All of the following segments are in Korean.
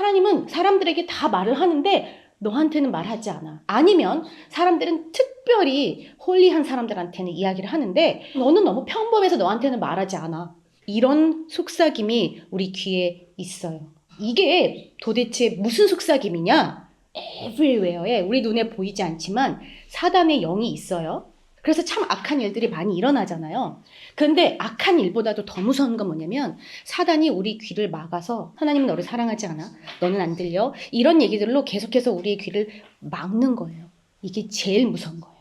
하나님은 사람들에게 다 말을 하는데 너한테는 말하지 않아. 아니면 사람들은 특별히 홀리한 사람들한테는 이야기를 하는데 너는 너무 평범해서 너한테는 말하지 않아. 이런 속삭임이 우리 귀에 있어요. 이게 도대체 무슨 속삭임이냐? everywhere에 우리 눈에 보이지 않지만 사단의 영이 있어요. 그래서 참 악한 일들이 많이 일어나잖아요. 그런데 악한 일보다도 더 무서운 건 뭐냐면 사단이 우리 귀를 막아서 하나님은 너를 사랑하지 않아. 너는 안 들려. 이런 얘기들로 계속해서 우리의 귀를 막는 거예요. 이게 제일 무서운 거예요.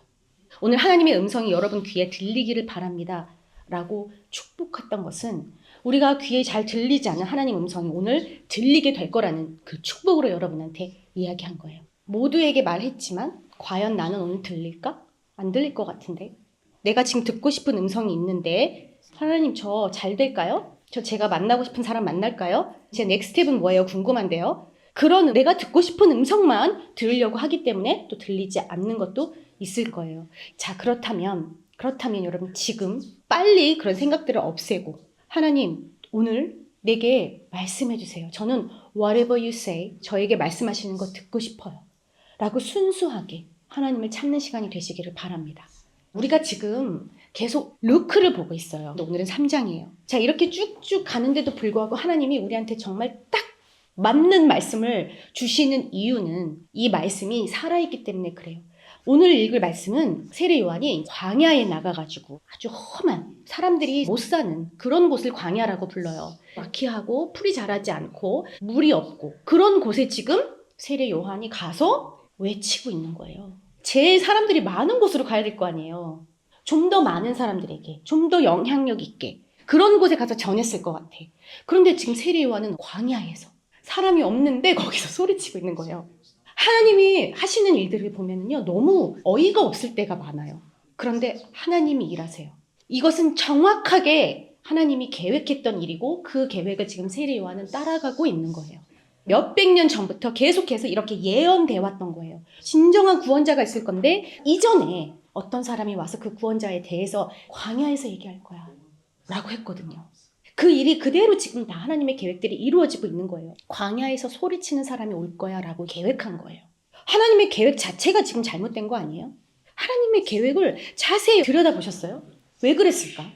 오늘 하나님의 음성이 여러분 귀에 들리기를 바랍니다. 라고 축복했던 것은 우리가 귀에 잘 들리지 않은 하나님 음성이 오늘 들리게 될 거라는 그 축복으로 여러분한테 이야기한 거예요. 모두에게 말했지만 과연 나는 오늘 들릴까? 안 들릴 것 같은데. 내가 지금 듣고 싶은 음성이 있는데 하나님 저 잘 될까요? 제가 만나고 싶은 사람 만날까요? 제 넥스트 스텝은 뭐예요? 궁금한데요. 그런 내가 듣고 싶은 음성만 들으려고 하기 때문에 또 들리지 않는 것도 있을 거예요. 자, 그렇다면 여러분 지금 빨리 그런 생각들을 없애고 하나님 오늘 내게 말씀해 주세요. 저는 whatever you say 저에게 말씀하시는 거 듣고 싶어요. 라고 순수하게 하나님을 찾는 시간이 되시기를 바랍니다. 우리가 지금 계속 루크를 보고 있어요. 오늘은 3장이에요. 자, 이렇게 쭉쭉 가는데도 불구하고 하나님이 우리한테 정말 딱 맞는 말씀을 주시는 이유는 이 말씀이 살아있기 때문에 그래요. 오늘 읽을 말씀은 세례 요한이 광야에 나가가지고 아주 험한 사람들이 못 사는 그런 곳을 광야라고 불러요. 막히하고 풀이 자라지 않고 물이 없고 그런 곳에 지금 세례 요한이 가서 외치고 있는 거예요. 제일 사람들이 많은 곳으로 가야 될 거 아니에요. 좀 더 많은 사람들에게 좀 더 영향력 있게 그런 곳에 가서 전했을 것 같아. 그런데 지금 세례 요한은 광야에서 사람이 없는데 거기서 소리치고 있는 거예요. 하나님이 하시는 일들을 보면요 너무 어이가 없을 때가 많아요. 그런데 하나님이 일하세요. 이것은 정확하게 하나님이 계획했던 일이고 그 계획을 지금 세례 요한은 따라가고 있는 거예요. 몇백 년 전부터 계속해서 이렇게 예언돼 왔던 거예요. 진정한 구원자가 있을 건데 이전에 어떤 사람이 와서 그 구원자에 대해서 광야에서 얘기할 거야 라고 했거든요. 그 일이 그대로 지금 다 하나님의 계획들이 이루어지고 있는 거예요. 광야에서 소리치는 사람이 올 거야 라고 계획한 거예요. 하나님의 계획 자체가 지금 잘못된 거 아니에요? 하나님의 계획을 자세히 들여다보셨어요? 왜 그랬을까?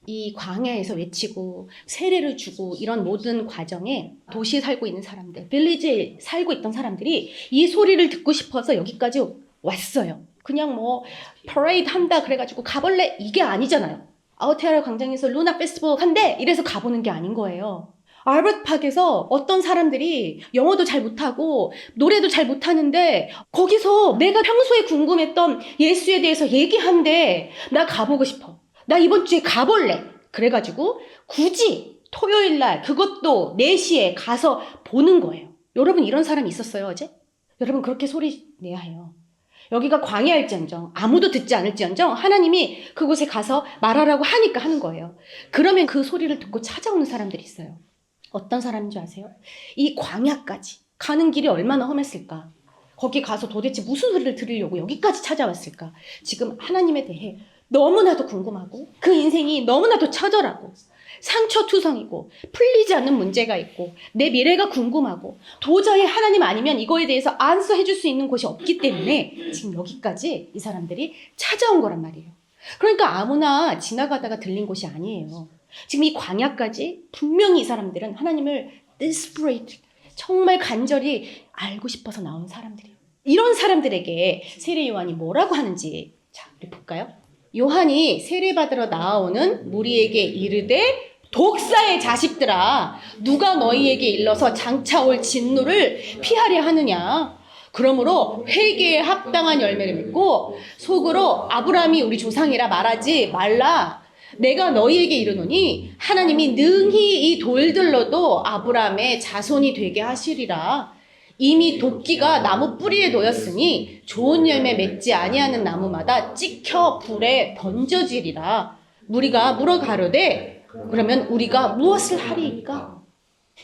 이 광야에서 외치고 세례를 주고 이런 모든 과정에 도시에 살고 있는 사람들, 빌리지에 살고 있던 사람들이 이 소리를 듣고 싶어서 여기까지 왔어요. 그냥 뭐 퍼레이드 한다 그래가지고 가볼래? 이게 아니잖아요. 아우테아라 광장에서 루나 페스티벌 한대 이래서 가보는 게 아닌 거예요. 알버트 팍에서 어떤 사람들이 영어도 잘 못하고 노래도 잘 못하는데 거기서 내가 평소에 궁금했던 예수에 대해서 얘기한대. 나 가보고 싶어. 나 이번 주에 가볼래. 그래가지고 굳이 토요일 날 그것도 4시에 가서 보는 거예요. 여러분 이런 사람이 있었어요 어제? 여러분 그렇게 소리 내야 해요. 여기가 광야일지언정 아무도 듣지 않을지언정 하나님이 그곳에 가서 말하라고 하니까 하는 거예요. 그러면 그 소리를 듣고 찾아오는 사람들이 있어요. 어떤 사람인 줄 아세요? 이 광야까지 가는 길이 얼마나 험했을까? 거기 가서 도대체 무슨 소리를 들으려고 여기까지 찾아왔을까? 지금 하나님에 대해 너무나도 궁금하고 그 인생이 너무나도 처절하고 상처투성이고 풀리지 않는 문제가 있고 내 미래가 궁금하고 도저히 하나님 아니면 이거에 대해서 안서해 줄 수 있는 곳이 없기 때문에 지금 여기까지 이 사람들이 찾아온 거란 말이에요. 그러니까 아무나 지나가다가 들린 곳이 아니에요. 지금 이 광야까지 분명히 이 사람들은 하나님을 desperate 정말 간절히 알고 싶어서 나온 사람들이에요. 이런 사람들에게 세례 요한이 뭐라고 하는지 자 우리 볼까요? 요한이 세례받으러 나오는 무리에게 이르되 독사의 자식들아 누가 너희에게 일러서 장차 올 진노를 피하려 하느냐. 그러므로 회개에 합당한 열매를 맺고 속으로 아브라함이 우리 조상이라 말하지 말라. 내가 너희에게 이르노니 하나님이 능히 이 돌들로도 아브라함의 자손이 되게 하시리라. 이미 도끼가 나무 뿌리에 놓였으니 좋은 열매 맺지 아니하는 나무마다 찍혀 불에 던져지리라. 무리가 물어 가로되 그러면 우리가 무엇을 하리이까?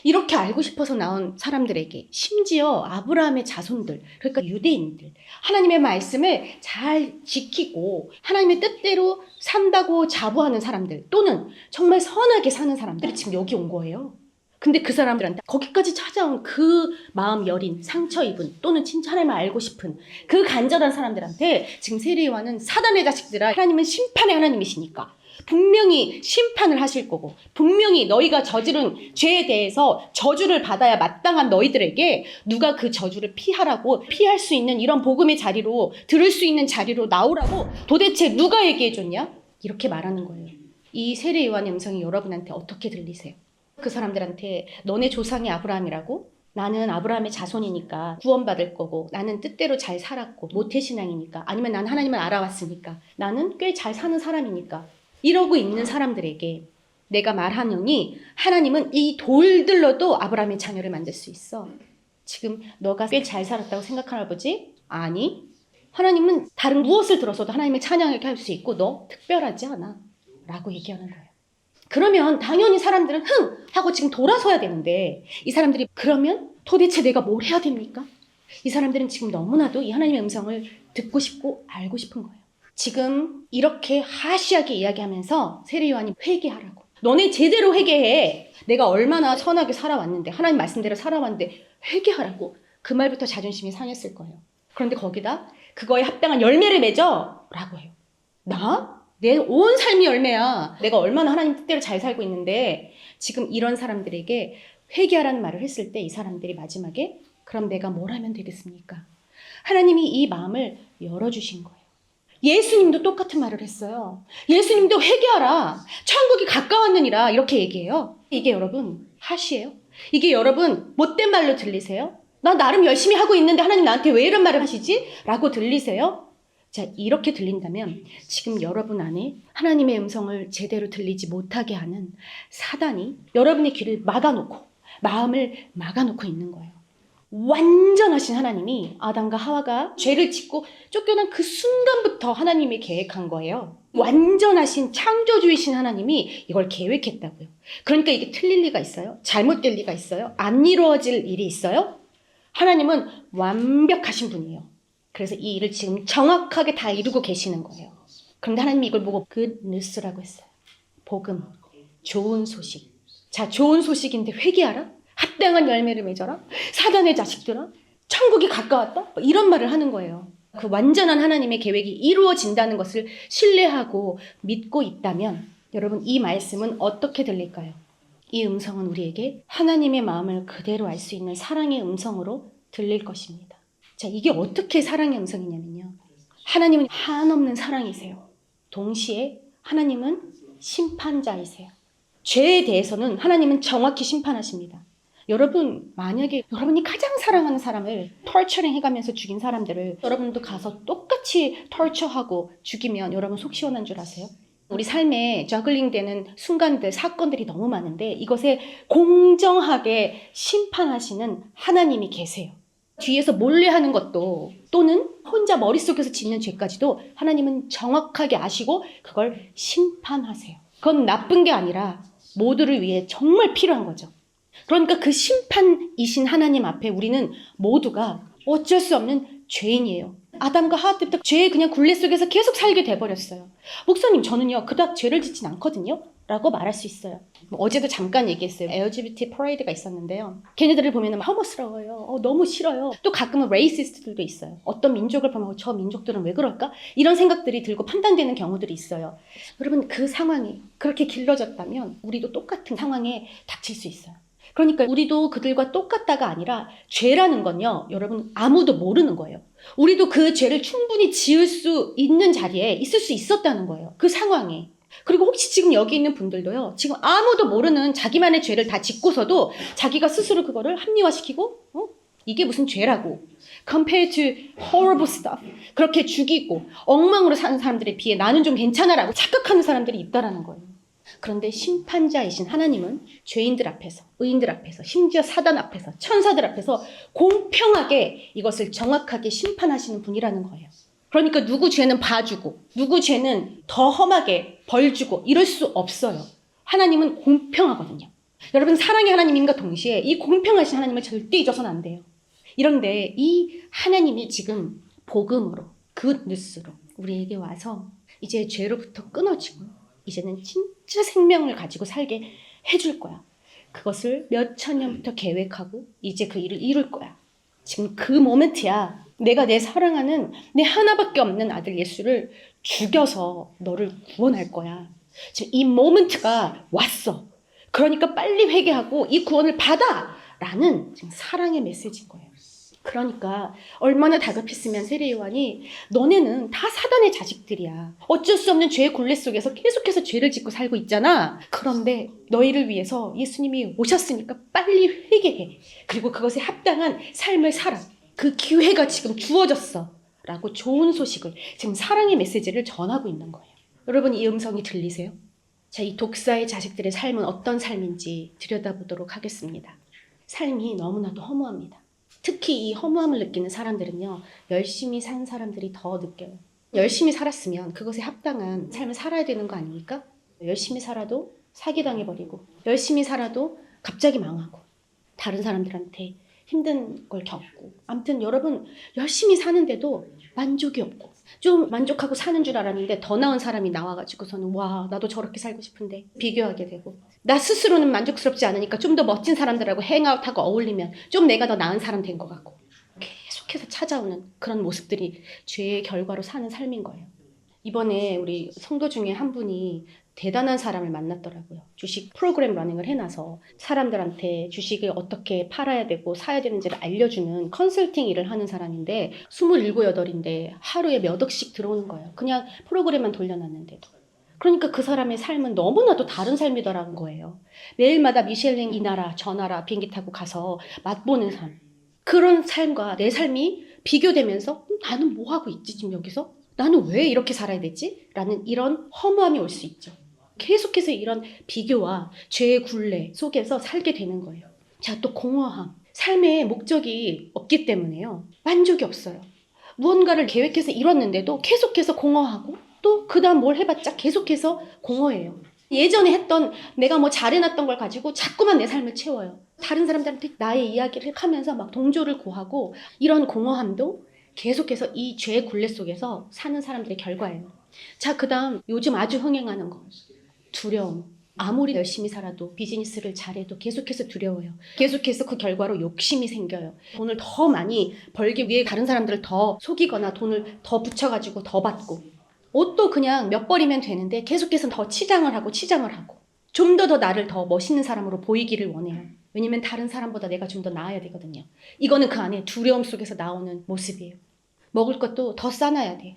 이렇게 알고 싶어서 나온 사람들에게 심지어 아브라함의 자손들 그러니까 유대인들 하나님의 말씀을 잘 지키고 하나님의 뜻대로 산다고 자부하는 사람들 또는 정말 선하게 사는 사람들이 지금 여기 온 거예요. 근데 그 사람들한테 거기까지 찾아온 그 마음 여린 상처 입은 또는 진짜 하나님을 알고 싶은 그 간절한 사람들한테 지금 세례요한은 사단의 자식들아 하나님은 심판의 하나님이시니까 분명히 심판을 하실 거고 분명히 너희가 저지른 죄에 대해서 저주를 받아야 마땅한 너희들에게 누가 그 저주를 피하라고 피할 수 있는 이런 복음의 자리로 들을 수 있는 자리로 나오라고 도대체 누가 얘기해 줬냐? 이렇게 말하는 거예요. 이 세례 요한의 음성이 여러분한테 어떻게 들리세요? 그 사람들한테 너네 조상이 아브라함이라고? 나는 아브라함의 자손이니까 구원받을 거고 나는 뜻대로 잘 살았고 모태신앙이니까 아니면 난 하나님을 알아왔으니까 나는 꽤 잘 사는 사람이니까 이러고 있는 사람들에게 내가 말하노니 하나님은 이 돌들로도 아브라함의 자녀를 만들 수 있어. 지금 너가 꽤 잘 살았다고 생각하나 보지? 아니, 하나님은 다른 무엇을 들어서도 하나님을 찬양하게 할 수 있고 너 특별하지 않아 라고 얘기하는 거예요. 그러면 당연히 사람들은 흥! 하고 지금 돌아서야 되는데 이 사람들이 그러면 도대체 내가 뭘 해야 됩니까? 이 사람들은 지금 너무나도 이 하나님의 음성을 듣고 싶고 알고 싶은 거예요. 지금 이렇게 하시하게 이야기하면서 세례 요한이 회개하라고. 너네 제대로 회개해. 내가 얼마나 선하게 살아왔는데 하나님 말씀대로 살아왔는데 회개하라고. 그 말부터 자존심이 상했을 거예요. 그런데 거기다 그거에 합당한 열매를 맺어 라고 해요. 나? 내 온 삶이 열매야. 내가 얼마나 하나님 뜻대로 잘 살고 있는데 지금 이런 사람들에게 회개하라는 말을 했을 때 이 사람들이 마지막에 그럼 내가 뭘 하면 되겠습니까? 하나님이 이 마음을 열어주신 거예요. 예수님도 똑같은 말을 했어요. 예수님도 회개하라. 천국이 가까웠느니라 이렇게 얘기해요. 이게 여러분 하시예요? 이게 여러분 못된 말로 들리세요? 나 나름 열심히 하고 있는데 하나님 나한테 왜 이런 말을 하시지? 라고 들리세요? 자, 이렇게 들린다면 지금 여러분 안에 하나님의 음성을 제대로 들리지 못하게 하는 사단이 여러분의 귀를 막아놓고 마음을 막아놓고 있는 거예요. 완전하신 하나님이 아담과 하와가 죄를 짓고 쫓겨난 그 순간부터 하나님이 계획한 거예요. 완전하신 창조주이신 하나님이 이걸 계획했다고요. 그러니까 이게 틀릴 리가 있어요? 잘못될 리가 있어요? 안 이루어질 일이 있어요? 하나님은 완벽하신 분이에요. 그래서 이 일을 지금 정확하게 다 이루고 계시는 거예요. 그런데 하나님이 이걸 보고 good news라고 했어요. 복음, 좋은 소식. 자, 좋은 소식인데 회개하라? 합당한 열매를 맺어라? 사단의 자식들아? 천국이 가까웠다? 이런 말을 하는 거예요. 그 완전한 하나님의 계획이 이루어진다는 것을 신뢰하고 믿고 있다면 여러분 이 말씀은 어떻게 들릴까요? 이 음성은 우리에게 하나님의 마음을 그대로 알 수 있는 사랑의 음성으로 들릴 것입니다. 자, 이게 어떻게 사랑의 음성이냐면요. 하나님은 한없는 사랑이세요. 동시에 하나님은 심판자이세요. 죄에 대해서는 하나님은 정확히 심판하십니다. 여러분, 만약에 여러분이 가장 사랑하는 사람을 털처링 해가면서 죽인 사람들을 여러분도 가서 똑같이 털처하고 죽이면 여러분 속 시원한 줄 아세요? 우리 삶에 저글링 되는 순간들, 사건들이 너무 많은데 이것에 공정하게 심판하시는 하나님이 계세요. 뒤에서 몰래 하는 것도 또는 혼자 머릿속에서 짓는 죄까지도 하나님은 정확하게 아시고 그걸 심판하세요. 그건 나쁜 게 아니라 모두를 위해 정말 필요한 거죠. 그러니까 그 심판이신 하나님 앞에 우리는 모두가 어쩔 수 없는 죄인이에요. 아담과 하와 때부터 죄의 그냥 굴레 속에서 계속 살게 돼버렸어요. 목사님 저는요 그닥 죄를 짓진 않거든요 라고 말할 수 있어요. 어제도 잠깐 얘기했어요. LGBT 퍼레이드가 있었는데요. 걔네들을 보면 혐오스러워요. 너무 싫어요. 또 가끔은 레이시스트들도 있어요. 어떤 민족을 보면 저 민족들은 왜 그럴까? 이런 생각들이 들고 판단되는 경우들이 있어요. 여러분 그 상황이 그렇게 길러졌다면 우리도 똑같은 상황에 닥칠 수 있어요. 그러니까 우리도 그들과 똑같다가 아니라 죄라는 건요. 여러분 아무도 모르는 거예요. 우리도 그 죄를 충분히 지을 수 있는 자리에 있을 수 있었다는 거예요. 그 상황에. 그리고 혹시 지금 여기 있는 분들도요. 지금 아무도 모르는 자기만의 죄를 다 짓고서도 자기가 스스로 그거를 합리화시키고 이게 무슨 죄라고 compared to horrible stuff 그렇게 죽이고 엉망으로 사는 사람들에 비해 나는 좀 괜찮아라고 착각하는 사람들이 있다라는 거예요. 그런데 심판자이신 하나님은 죄인들 앞에서, 의인들 앞에서, 심지어 사단 앞에서, 천사들 앞에서 공평하게 이것을 정확하게 심판하시는 분이라는 거예요. 그러니까 누구 죄는 봐주고 누구 죄는 더 험하게 벌주고 이럴 수 없어요. 하나님은 공평하거든요. 여러분 사랑의 하나님인가 동시에 이 공평하신 하나님을 절대 잊어서는 안 돼요. 이런데 이 하나님이 지금 복음으로 굿 뉴스로 우리에게 와서 이제 죄로부터 끊어지고 이제는 진짜 생명을 가지고 살게 해줄 거야. 그것을 몇 천 년부터 계획하고 이제 그 일을 이룰 거야. 지금 그 모멘트야. 내가 내 사랑하는 내 하나밖에 없는 아들 예수를 죽여서 너를 구원할 거야. 지금 이 모멘트가 왔어. 그러니까 빨리 회개하고 이 구원을 받아! 라는 지금 사랑의 메시지인 거예요. 그러니까 얼마나 다급했으면 세례요한이 너네는 다 사단의 자식들이야. 어쩔 수 없는 죄의 굴레 속에서 계속해서 죄를 짓고 살고 있잖아. 그런데 너희를 위해서 예수님이 오셨으니까 빨리 회개해. 그리고 그것에 합당한 삶을 살아. 그 기회가 지금 주어졌어. 라고 좋은 소식을, 지금 사랑의 메시지를 전하고 있는 거예요. 여러분, 이 음성이 들리세요? 자, 이 독사의 자식들의 삶은 어떤 삶인지 들여다보도록 하겠습니다. 삶이 너무나도 허무합니다. 특히 이 허무함을 느끼는 사람들은요, 열심히 산 사람들이 더 느껴요. 열심히 살았으면 그것에 합당한 삶을 살아야 되는 거 아닙니까? 열심히 살아도 사기당해버리고, 열심히 살아도 갑자기 망하고, 다른 사람들한테 힘든 걸 겪고, 아무튼 여러분 열심히 사는데도 만족이 없고, 좀 만족하고 사는 줄 알았는데 더 나은 사람이 나와가지고서는 와, 나도 저렇게 살고 싶은데 비교하게 되고, 나 스스로는 만족스럽지 않으니까 좀 더 멋진 사람들하고 행아웃하고 어울리면 좀 내가 더 나은 사람 된 것 같고, 계속해서 찾아오는 그런 모습들이 죄의 결과로 사는 삶인 거예요. 이번에 우리 성도 중에 한 분이 대단한 사람을 만났더라고요. 주식 프로그램 러닝을 해놔서 사람들한테 주식을 어떻게 팔아야 되고 사야 되는지를 알려주는 컨설팅 일을 하는 사람인데 27, 8인데 하루에 몇 억씩 들어오는 거예요. 그냥 프로그램만 돌려놨는데도. 그러니까 그 사람의 삶은 너무나도 다른 삶이더라는 거예요. 매일마다 미슐랭 이 나라 저 나라 비행기 타고 가서 맛보는 삶. 그런 삶과 내 삶이 비교되면서 나는 뭐 하고 있지 지금 여기서? 나는 왜 이렇게 살아야 되지? 라는 이런 허무함이 올 수 있죠. 계속해서 이런 비교와 죄의 굴레 속에서 살게 되는 거예요. 자, 또 공허함. 삶의 목적이 없기 때문에요. 만족이 없어요. 무언가를 계획해서 이뤘는데도 계속해서 공허하고 또 그 다음 뭘 해봤자 계속해서 공허해요. 예전에 했던 내가 뭐 잘해놨던 걸 가지고 자꾸만 내 삶을 채워요. 다른 사람들한테 나의 이야기를 하면서 막 동조를 구하고, 이런 공허함도 계속해서 이 죄의 굴레 속에서 사는 사람들의 결과예요. 자, 그 다음 요즘 아주 흥행하는 거. 두려움. 아무리 열심히 살아도 비즈니스를 잘해도 계속해서 두려워요. 계속해서 그 결과로 욕심이 생겨요. 돈을 더 많이 벌기 위해 다른 사람들을 더 속이거나 돈을 더 붙여가지고 더 받고, 옷도 그냥 몇 벌이면 되는데 계속해서 더 치장을 하고 좀 더 나를 더 멋있는 사람으로 보이기를 원해요. 왜냐면 다른 사람보다 내가 좀 더 나아야 되거든요. 이거는 그 안에 두려움 속에서 나오는 모습이에요. 먹을 것도 더 싸놔야 돼요.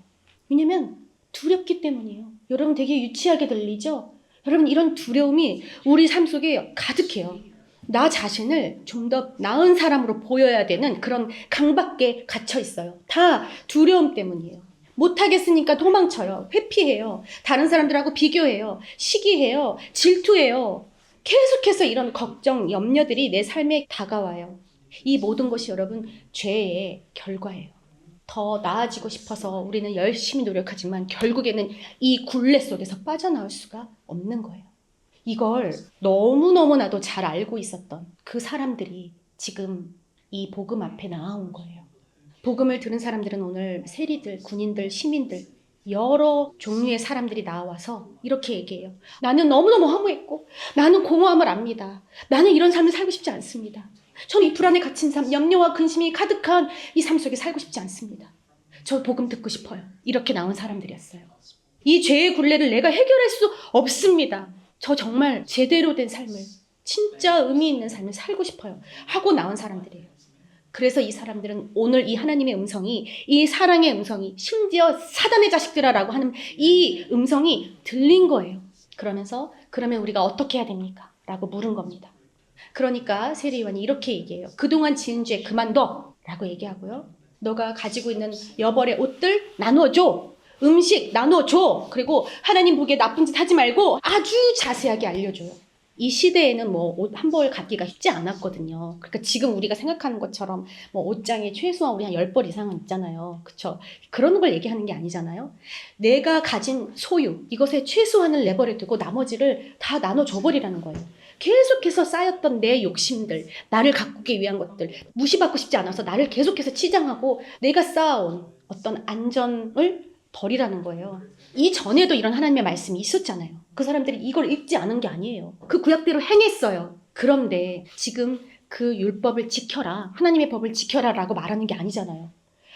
왜냐면 두렵기 때문이에요. 여러분, 되게 유치하게 들리죠? 여러분, 이런 두려움이 우리 삶 속에 가득해요. 나 자신을 좀 더 나은 사람으로 보여야 되는 그런 강박에 갇혀 있어요. 다 두려움 때문이에요. 못하겠으니까 도망쳐요. 회피해요. 다른 사람들하고 비교해요. 시기해요. 질투해요. 계속해서 이런 걱정, 염려들이 내 삶에 다가와요. 이 모든 것이 여러분 죄의 결과예요. 더 나아지고 싶어서 우리는 열심히 노력하지만 결국에는 이 굴레 속에서 빠져나올 수가 없는 거예요. 이걸 너무너무나도 잘 알고 있었던 그 사람들이 지금 이 복음 앞에 나아온 거예요. 복음을 들은 사람들은 오늘 세리들, 군인들, 시민들, 여러 종류의 사람들이 나와서 이렇게 얘기해요. 나는 너무너무 허무했고 나는 공허함을 압니다. 나는 이런 삶을 살고 싶지 않습니다. 전 이 불안에 갇힌 삶, 염려와 근심이 가득한 이 삶 속에 살고 싶지 않습니다. 저 복음 듣고 싶어요. 이렇게 나온 사람들이었어요. 이 죄의 굴레를 내가 해결할 수 없습니다. 저 정말 제대로 된 삶을, 진짜 의미 있는 삶을 살고 싶어요. 하고 나온 사람들이에요. 그래서 이 사람들은 오늘 이 하나님의 음성이, 이 사랑의 음성이, 심지어 사단의 자식들아라고 하는 이 음성이 들린 거예요. 그러면서 그러면 우리가 어떻게 해야 됩니까? 라고 물은 겁니다. 그러니까 세례요한이 이렇게 얘기해요. 그동안 지은 죄 그만둬 라고 얘기하고요. 너가 가지고 있는 여벌의 옷들 나눠줘. 음식 나눠줘. 그리고 하나님 보기에 나쁜 짓 하지 말고 아주 자세하게 알려줘요. 이 시대에는 뭐 옷 한 벌 갖기가 쉽지 않았거든요. 그러니까 지금 우리가 생각하는 것처럼 뭐 옷장에 최소한 우리 한 10벌 이상은 있잖아요. 그쵸? 그런 걸 얘기하는 게 아니잖아요. 내가 가진 소유, 이것에 최소한을 내버려 두고 나머지를 다 나눠줘버리라는 거예요. 계속해서 쌓였던 내 욕심들, 나를 가꾸기 위한 것들, 무시받고 싶지 않아서 나를 계속해서 치장하고 내가 쌓아온 어떤 안전을 버리라는 거예요. 이전에도 이런 하나님의 말씀이 있었잖아요. 그 사람들이 이걸 읽지 않은 게 아니에요. 그 구약대로 행했어요. 그런데 지금 그 율법을 지켜라, 하나님의 법을 지켜라라고 말하는 게 아니잖아요.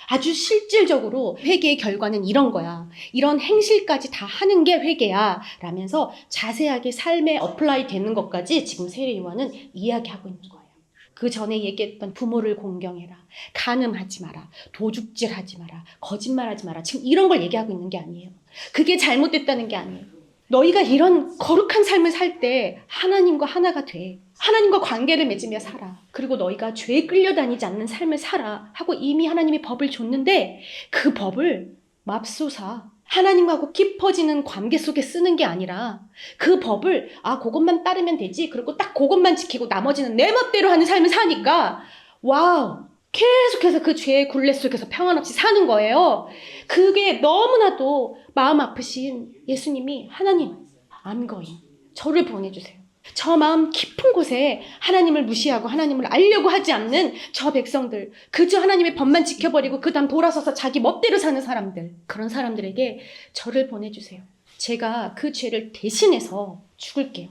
아주 실질적으로 회개의 결과는 이런 거야. 이런 행실까지 다 하는 게 회개야. 라면서 자세하게 삶에 어플라이 되는 것까지 지금 세례요한은 이야기하고 있는 거예요. 그 전에 얘기했던 부모를 공경해라, 간음하지 마라, 도둑질하지 마라, 거짓말하지 마라. 지금 이런 걸 얘기하고 있는 게 아니에요. 그게 잘못됐다는 게 아니에요. 너희가 이런 거룩한 삶을 살 때 하나님과 하나가 돼. 하나님과 관계를 맺으며 살아. 그리고 너희가 죄에 끌려다니지 않는 삶을 살아 하고 이미 하나님이 법을 줬는데 그 법을 맙소사 하나님하고 깊어지는 관계 속에 쓰는 게 아니라 그 법을 그것만 따르면 되지, 그리고 딱 그것만 지키고 나머지는 내 멋대로 하는 삶을 사니까 와우, 계속해서 그 죄의 굴레 속에서 평안 없이 사는 거예요. 그게 너무나도 마음 아프신 예수님이 하나님, I'm going, 저를 보내주세요. 저 마음 깊은 곳에 하나님을 무시하고 하나님을 알려고 하지 않는 저 백성들, 그저 하나님의 법만 지켜버리고 그 다음 돌아서서 자기 멋대로 사는 사람들, 그런 사람들에게 저를 보내주세요. 제가 그 죄를 대신해서 죽을게요.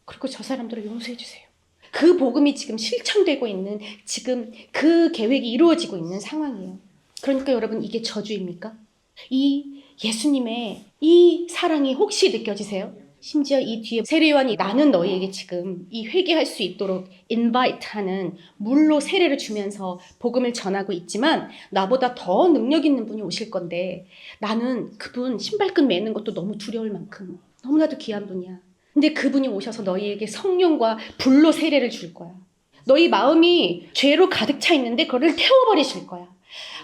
그리고 저 사람들을 용서해 주세요. 그 복음이 지금 실천되고 있는, 지금 그 계획이 이루어지고 있는 상황이에요. 그러니까 여러분, 이게 저주입니까? 이 예수님의 이 사랑이 혹시 느껴지세요? 심지어 이 뒤에 세례요한이 나는 너희에게 지금 이 회개할 수 있도록 인바이트하는 물로 세례를 주면서 복음을 전하고 있지만 나보다 더 능력 있는 분이 오실 건데 나는 그분 신발끈 매는 것도 너무 두려울 만큼 너무나도 귀한 분이야. 근데 그분이 오셔서 너희에게 성령과 불로 세례를 줄 거야. 너희 마음이 죄로 가득 차 있는데 그거를 태워버리실 거야.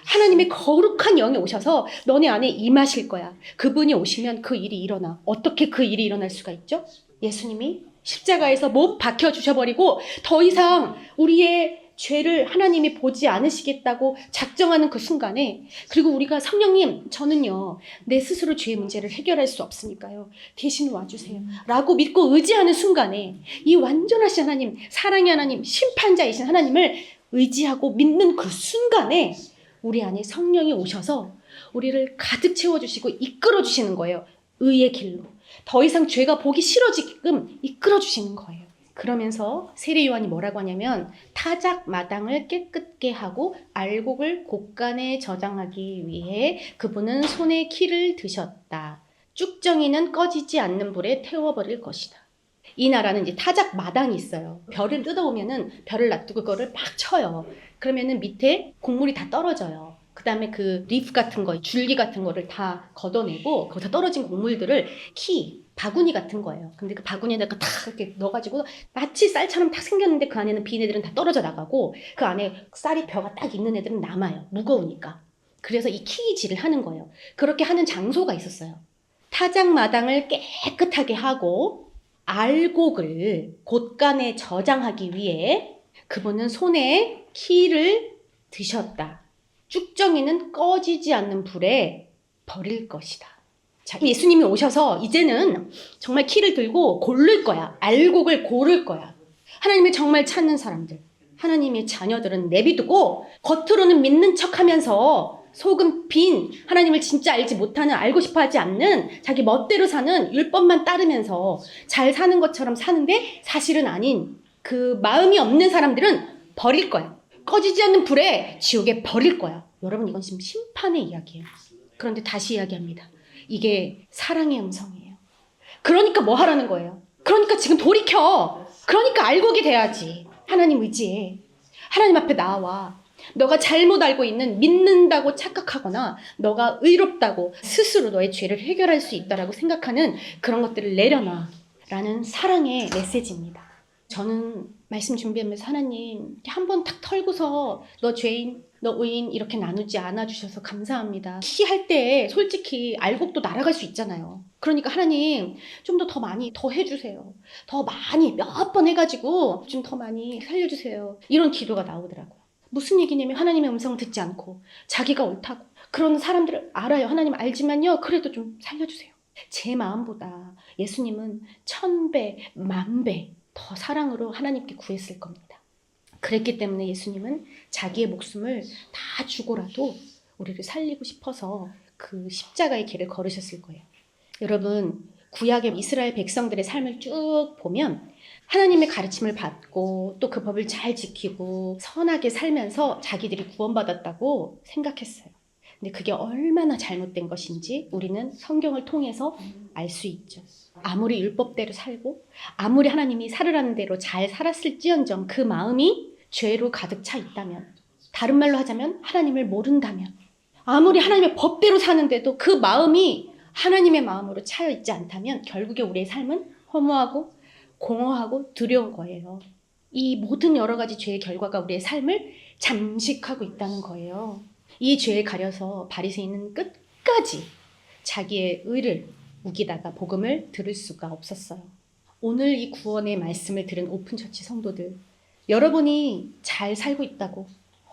하나님의 거룩한 영이 오셔서 너네 안에 임하실 거야. 그분이 오시면 그 일이 일어나. 어떻게 그 일이 일어날 수가 있죠? 예수님이 십자가에서 못 박혀 주셔버리고 더 이상 우리의 죄를 하나님이 보지 않으시겠다고 작정하는 그 순간에, 그리고 우리가 성령님, 저는요 내 스스로 죄의 문제를 해결할 수 없으니까요 대신 와주세요 라고 믿고 의지하는 순간에 이 완전하신 하나님, 사랑의 하나님, 심판자이신 하나님을 의지하고 믿는 그 순간에 우리 안에 성령이 오셔서 우리를 가득 채워주시고 이끌어주시는 거예요. 의의 길로. 더 이상 죄가 보기 싫어지게끔 이끌어주시는 거예요. 그러면서 세례요한이 뭐라고 하냐면 타작 마당을 깨끗게 하고 알곡을 곳간에 저장하기 위해 그분은 손에 키를 드셨다. 쭉정이는 꺼지지 않는 불에 태워버릴 것이다. 이 나라는 이제 타작 마당이 있어요. 별을 뜯어오면은 별을 놔두고 그거를 막 쳐요. 그러면은 밑에 곡물이 다 떨어져요. 그 다음에 그 리프 같은 거, 줄기 같은 거를 다 걷어내고 거기서 떨어진 곡물들을 바구니 같은 거예요. 근데 그 바구니에다가 탁 이렇게 넣어가지고 마치 쌀처럼 탁 생겼는데 그 안에는 빈 애들은 다 떨어져 나가고 그 안에 쌀이 벼가 딱 있는 애들은 남아요. 무거우니까. 그래서 이 키질을 하는 거예요. 그렇게 하는 장소가 있었어요. 타작마당을 깨끗하게 하고 알곡을 곳간에 저장하기 위해 그분은 손에 키를 드셨다. 쭉정이는 꺼지지 않는 불에 버릴 것이다. 자, 예수님이 오셔서 이제는 정말 키를 들고 고를 거야. 알곡을 고를 거야. 하나님을 정말 찾는 사람들, 하나님의 자녀들은 내비두고 겉으로는 믿는 척하면서 속은 빈, 하나님을 진짜 알지 못하는, 알고 싶어 하지 않는, 자기 멋대로 사는, 율법만 따르면서 잘 사는 것처럼 사는데 사실은 아닌 그 마음이 없는 사람들은 버릴 거야. 꺼지지 않는 불에 지옥에 버릴 거야. 여러분, 이건 지금 심판의 이야기예요. 그런데 다시 이야기합니다. 이게 사랑의 음성이에요. 그러니까 뭐 하라는 거예요? 그러니까 지금 돌이켜. 그러니까 알곡이 돼야지. 하나님 의지해. 하나님 앞에 나와. 너가 잘못 알고 있는, 믿는다고 착각하거나 너가 의롭다고 스스로 너의 죄를 해결할 수 있다라고 생각하는 그런 것들을 내려놔 라는 사랑의 메시지입니다. 저는 말씀 준비하면서 하나님 한 번 탁 털고서 너 죄인, 너 의인 이렇게 나누지 않아주셔서 감사합니다. 할 때 솔직히 알곡도 날아갈 수 있잖아요. 그러니까 하나님 좀 더 많이 더 해주세요. 더 많이 몇 번 해가지고 좀 더 많이 살려주세요. 이런 기도가 나오더라고요. 무슨 얘기냐면 하나님의 음성을 듣지 않고 자기가 옳다고 그런 사람들을 알아요. 하나님 알지만요. 그래도 좀 살려주세요. 제 마음보다 예수님은 1000배, 10,000배 더 사랑으로 하나님께 구했을 겁니다. 그랬기 때문에 예수님은 자기의 목숨을 다 주고라도 우리를 살리고 싶어서 그 십자가의 길을 걸으셨을 거예요. 여러분, 구약의 이스라엘 백성들의 삶을 쭉 보면 하나님의 가르침을 받고 또 그 법을 잘 지키고 선하게 살면서 자기들이 구원받았다고 생각했어요. 근데 그게 얼마나 잘못된 것인지 우리는 성경을 통해서 알 수 있죠. 아무리 율법대로 살고 아무리 하나님이 살으라는 대로 잘 살았을지언정 그 마음이 죄로 가득 차 있다면, 다른 말로 하자면 하나님을 모른다면, 아무리 하나님의 법대로 사는데도 그 마음이 하나님의 마음으로 차여 있지 않다면 결국에 우리의 삶은 허무하고 공허하고 두려운 거예요. 이 모든 여러 가지 죄의 결과가 우리의 삶을 잠식하고 있다는 거예요. 이 죄에 가려서 바리새인은 끝까지 자기의 의를 우기다가 복음을 들을 수가 없었어요. 오늘 이 구원의 말씀을 들은 오픈처치 성도들, 여러분이 잘 살고 있다고,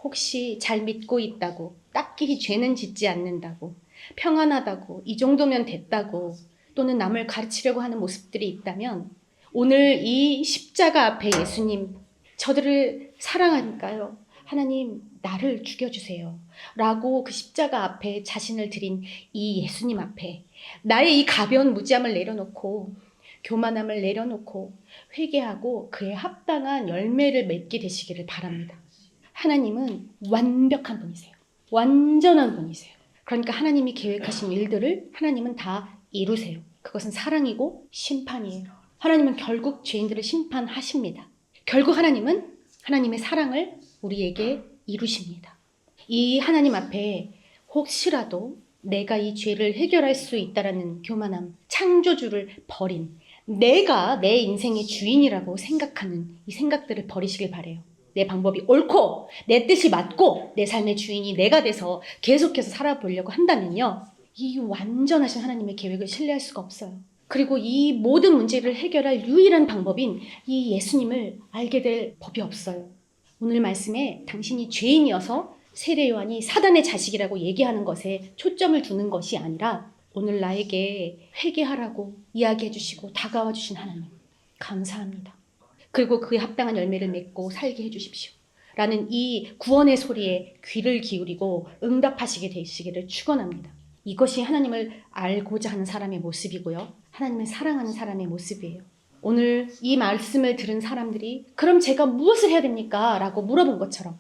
혹시 잘 믿고 있다고, 딱히 죄는 짓지 않는다고, 평안하다고, 이 정도면 됐다고, 또는 남을 가르치려고 하는 모습들이 있다면 오늘 이 십자가 앞에 예수님, 저들을 사랑하니까요, 하나님 나를 죽여주세요 라고 그 십자가 앞에 자신을 드린 이 예수님 앞에 나의 이 가벼운 무지함을 내려놓고 교만함을 내려놓고 회개하고 그에 합당한 열매를 맺게 되시기를 바랍니다. 하나님은 완벽한 분이세요. 완전한 분이세요. 그러니까 하나님이 계획하신 일들을 하나님은 다 이루세요. 그것은 사랑이고 심판이에요. 하나님은 결국 죄인들을 심판하십니다. 결국 하나님은 하나님의 사랑을 우리에게 이루십니다. 이 하나님 앞에 혹시라도 내가 이 죄를 해결할 수 있다라는 교만함, 창조주를 버린, 내가 내 인생의 주인이라고 생각하는 이 생각들을 버리시길 바래요. 내 방법이 옳고 내 뜻이 맞고 내 삶의 주인이 내가 돼서 계속해서 살아보려고 한다면요, 이 완전하신 하나님의 계획을 신뢰할 수가 없어요. 그리고 이 모든 문제를 해결할 유일한 방법인 이 예수님을 알게 될 법이 없어요. 오늘 말씀에 당신이 죄인이어서 세례 요한이 사단의 자식이라고 얘기하는 것에 초점을 두는 것이 아니라 오늘 나에게 회개하라고 이야기해 주시고 다가와 주신 하나님, 감사합니다. 그리고 그에 합당한 열매를 맺고 살게 해 주십시오 라는 이 구원의 소리에 귀를 기울이고 응답하시게 되시기를 축원합니다. 이것이 하나님을 알고자 하는 사람의 모습이고요, 하나님을 사랑하는 사람의 모습이에요. 오늘 이 말씀을 들은 사람들이 그럼 제가 무엇을 해야 됩니까? 라고 물어본 것처럼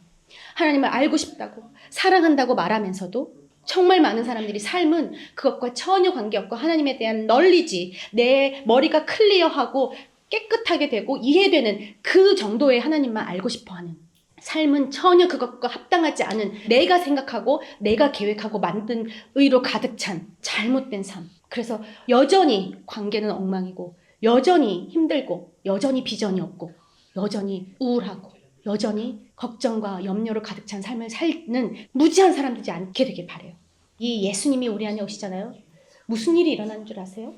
하나님을 알고 싶다고 사랑한다고 말하면서도 정말 많은 사람들이 삶은 그것과 전혀 관계없고 하나님에 대한 널리지, 내 머리가 클리어하고 깨끗하게 되고 이해되는 그 정도의 하나님만 알고 싶어하는 삶은 전혀 그것과 합당하지 않은, 내가 생각하고 내가 계획하고 만든 의로 가득 찬 잘못된 삶. 그래서 여전히 관계는 엉망이고 여전히 힘들고 여전히 비전이 없고 여전히 우울하고 여전히 걱정과 염려로 가득 찬 삶을 사는 무지한 사람들이 않게 되길 바라요. 이 예수님이 우리 안에 오시잖아요. 무슨 일이 일어나는 줄 아세요?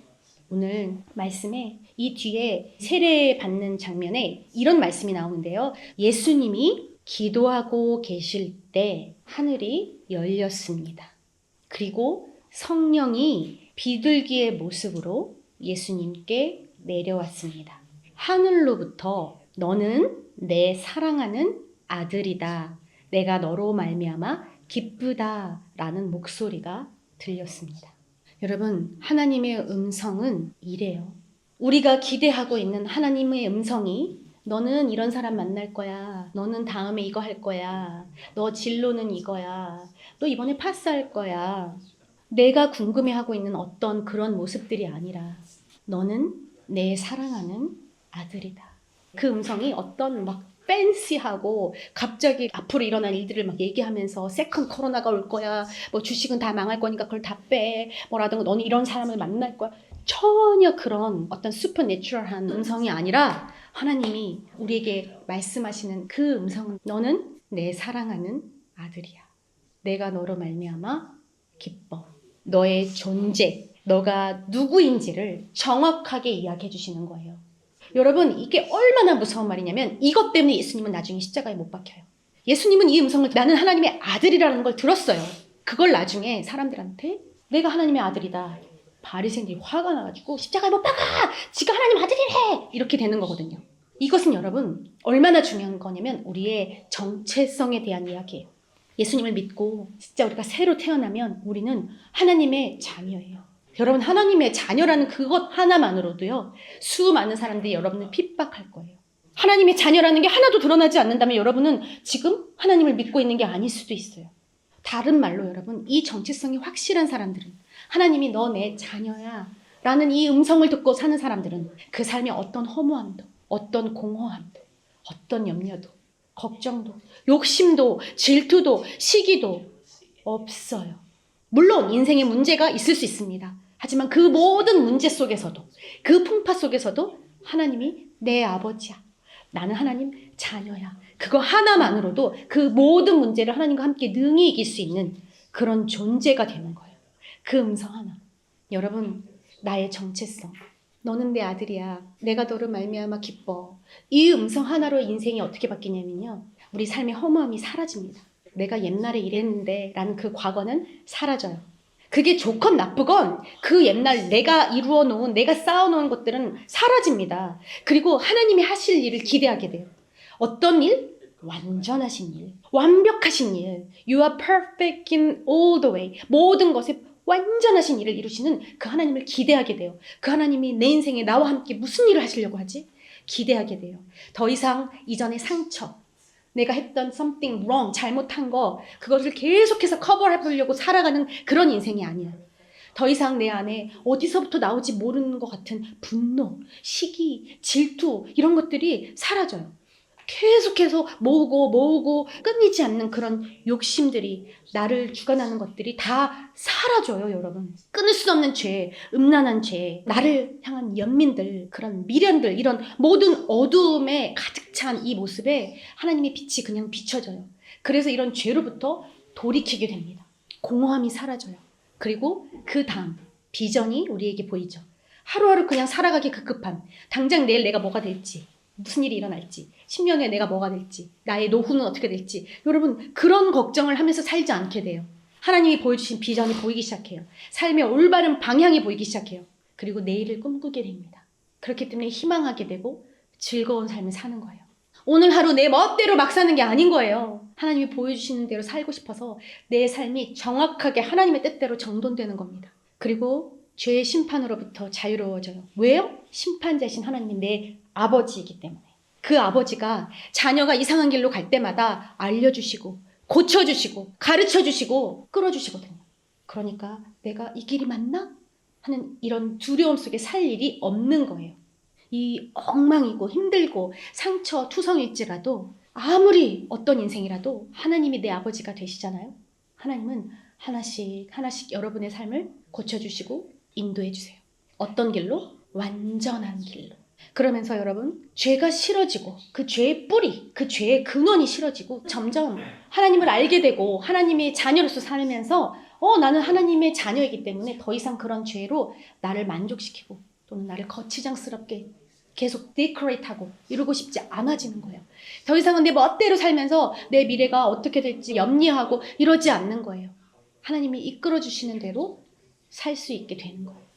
오늘 말씀에 이 뒤에 세례 받는 장면에 이런 말씀이 나오는데요. 예수님이 기도하고 계실 때 하늘이 열렸습니다. 그리고 성령이 비둘기의 모습으로 예수님께 내려왔습니다. 하늘로부터 너는 내 사랑하는 아들이다, 내가 너로 말미암아 기쁘다 라는 목소리가 들렸습니다. 여러분, 하나님의 음성은 이래요. 우리가 기대하고 있는 하나님의 음성이 너는 이런 사람 만날 거야, 너는 다음에 이거 할 거야, 너 진로는 이거야, 너 이번에 파스할 거야, 내가 궁금해하고 있는 어떤 그런 모습들이 아니라 너는 내 사랑하는 아들이다. 그 음성이 어떤 막 팬시하고 갑자기 앞으로 일어날 일들을 막 얘기하면서 세컨 코로나가 올 거야, 뭐 주식은 다 망할 거니까 그걸 다 빼, 뭐라든가 너는 이런 사람을 만날 거야, 전혀 그런 어떤 슈퍼내추럴한 음성이 아니라 하나님이 우리에게 말씀하시는 그 음성은 너는 내 사랑하는 아들이야, 내가 너로 말미암아 기뻐. 너의 존재, 너가 누구인지를 정확하게 이야기해 주시는 거예요. 여러분, 이게 얼마나 무서운 말이냐면 이것 때문에 예수님은 나중에 십자가에 못 박혀요. 예수님은 이 음성을 나는 하나님의 아들이라는 걸 들었어요. 그걸 나중에 사람들한테 내가 하나님의 아들이다, 바리새인들이 화가 나가지고 십자가에 못 박아! 지가 하나님 아들이래! 이렇게 되는 거거든요. 이것은 여러분 얼마나 중요한 거냐면 우리의 정체성에 대한 이야기예요. 예수님을 믿고 진짜 우리가 새로 태어나면 우리는 하나님의 자녀예요. 여러분, 하나님의 자녀라는 그것 하나만으로도요, 수많은 사람들이 여러분을 핍박할 거예요. 하나님의 자녀라는 게 하나도 드러나지 않는다면 여러분은 지금 하나님을 믿고 있는 게 아닐 수도 있어요. 다른 말로 여러분, 이 정체성이 확실한 사람들은, 하나님이 너 내 자녀야 라는 이 음성을 듣고 사는 사람들은 그 삶에 어떤 허무함도, 어떤 공허함도, 어떤 염려도, 걱정도, 욕심도, 질투도, 시기도 없어요. 물론 인생에 문제가 있을 수 있습니다. 하지만 그 모든 문제 속에서도, 그 풍파 속에서도 하나님이 내 아버지야. 나는 하나님 자녀야. 그거 하나만으로도 그 모든 문제를 하나님과 함께 능히 이길 수 있는 그런 존재가 되는 거예요. 그 음성 하나. 여러분, 나의 정체성. 너는 내 아들이야. 내가 너를 말미암아 기뻐. 이 음성 하나로 인생이 어떻게 바뀌냐면요, 우리 삶의 허무함이 사라집니다. 내가 옛날에 이랬는데 라는 그 과거는 사라져요. 그게 좋건 나쁘건 그 옛날 내가 이루어 놓은, 내가 쌓아 놓은 것들은 사라집니다. 그리고 하나님이 하실 일을 기대하게 돼요. 어떤 일? 완전하신 일, 완벽하신 일. You are perfect in all the way. 모든 것에 완전하신 일을 이루시는 그 하나님을 기대하게 돼요. 그 하나님이 내 인생에 나와 함께 무슨 일을 하시려고 하지? 기대하게 돼요. 더 이상 이전의 상처, 내가 했던 something wrong, 잘못한 거, 그것을 계속해서 커버해 보려고 살아가는 그런 인생이 아니야. 더 이상 내 안에 어디서부터 나오지 모르는 것 같은 분노, 시기, 질투, 이런 것들이 사라져요. 계속해서 모으고 끊이지 않는 그런 욕심들이, 나를 주관하는 것들이 다 사라져요, 여러분. 끊을 수 없는 죄, 음란한 죄, 나를 향한 연민들, 그런 미련들, 이런 모든 어두움에 가득 찬 이 모습에 하나님의 빛이 그냥 비춰져요. 그래서 이런 죄로부터 돌이키게 됩니다. 공허함이 사라져요. 그리고 그 다음 비전이 우리에게 보이죠. 하루하루 그냥 살아가기 급급한, 당장 내일 내가 뭐가 될지, 무슨 일이 일어날지, 10년 후에 내가 뭐가 될지, 나의 노후는 어떻게 될지, 여러분 그런 걱정을 하면서 살지 않게 돼요. 하나님이 보여주신 비전이 보이기 시작해요. 삶의 올바른 방향이 보이기 시작해요. 그리고 내일을 꿈꾸게 됩니다. 그렇기 때문에 희망하게 되고 즐거운 삶을 사는 거예요. 오늘 하루 내 멋대로 막 사는 게 아닌 거예요. 하나님이 보여주시는 대로 살고 싶어서 내 삶이 정확하게 하나님의 뜻대로 정돈되는 겁니다. 그리고 죄의 심판으로부터 자유로워져요. 왜요? 심판자신 하나님이 내 아버지이기 때문에. 그 아버지가 자녀가 이상한 길로 갈 때마다 알려주시고, 고쳐주시고, 가르쳐주시고, 끌어주시거든요. 그러니까 내가 이 길이 맞나? 하는 이런 두려움 속에 살 일이 없는 거예요. 이 엉망이고 힘들고 상처 투성일지라도, 아무리 어떤 인생이라도 하나님이 내 아버지가 되시잖아요. 하나님은 하나씩 하나씩 여러분의 삶을 고쳐주시고 인도해 주세요. 어떤 길로? 완전한 길로. 그러면서 여러분, 죄가 싫어지고, 그 죄의 뿌리, 그 죄의 근원이 싫어지고, 점점 하나님을 알게 되고 하나님의 자녀로서 살면서 나는 하나님의 자녀이기 때문에 더 이상 그런 죄로 나를 만족시키고 또는 나를 거치장스럽게 계속 데코레이트하고 이러고 싶지 않아지는 거예요. 더 이상은 내 멋대로 살면서 내 미래가 어떻게 될지 염려하고 이러지 않는 거예요. 하나님이 이끌어 주시는 대로 살 수 있게 되는 거예요.